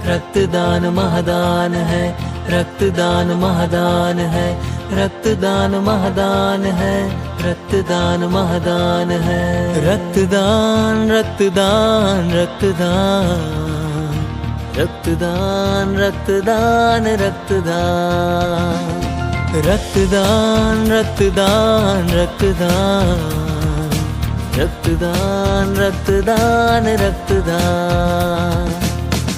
रक्तदान महादान है, रक्तदान महादान है, रक्तदान महादान है, रक्तदान महादान है। रक्तदान रक्तदान रक्तदान रक्तदान रक्तदान रक्तदान रक्तदान रक्तदान रक्तदान रक्तदान रक्तदान रक्तदान।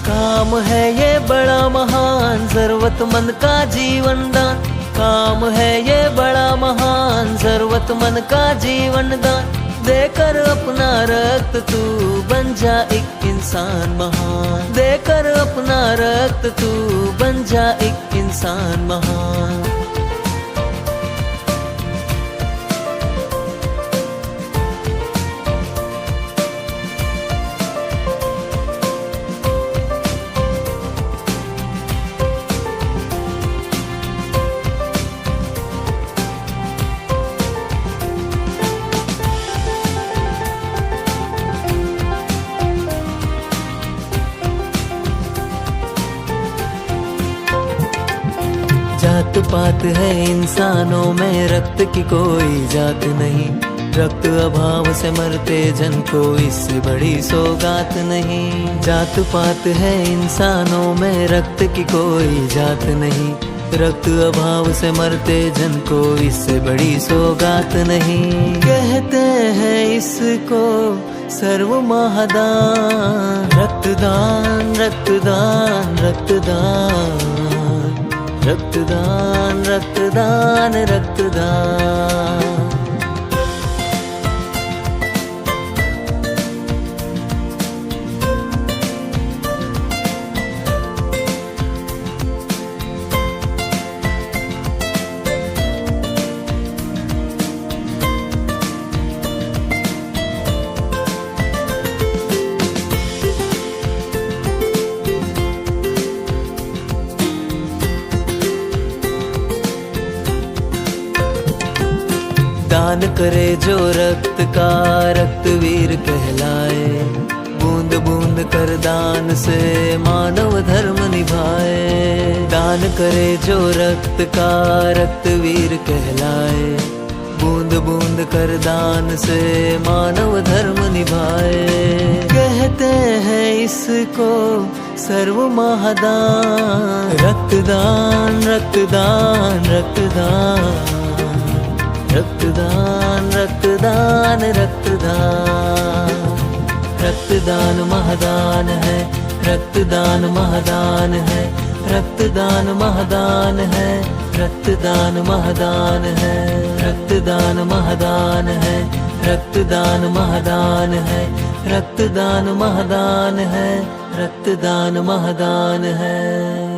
काम है ये बड़ा महान, जरूरतमंद का जीवन दान। काम है ये बड़ा महान, जरूरतमंद का जीवन दान। देकर अपना रक्त तू बन जा एक इंसान महान। देकर अपना रक्त तू बन जा एक इंसान महान। जात पात है इंसानों में, रक्त की कोई जात नहीं। रक्त अभाव से मरते जन को इससे बड़ी सौगात नहीं। जात पात है इंसानों में, रक्त की कोई जात नहीं। रक्त अभाव से मरते जन को इससे बड़ी सौगात नहीं। कहते हैं इसको सर्व महादान। रक्तदान रक्तदान रक्तदान रक्तदान रक्तदान रक्तदान। दान करे जो रक्त का, रक्तवीर कहलाए। बूंद बूंद कर दान से मानव धर्म निभाए। दान करे जो रक्त का, रक्तवीर कहलाए। बूंद बूंद कर दान से मानव धर्म निभाए। कहते हैं इसको सर्व महादान। रक्तदान रक्तदान रक्तदान रक्तदान रक्तदान रक्तदान। रक्तदान महादान है, रक्तदान महादान है, रक्तदान महादान है, रक्तदान महादान है, रक्तदान महादान है, रक्तदान महादान है, रक्तदान महादान है, रक्तदान महादान है।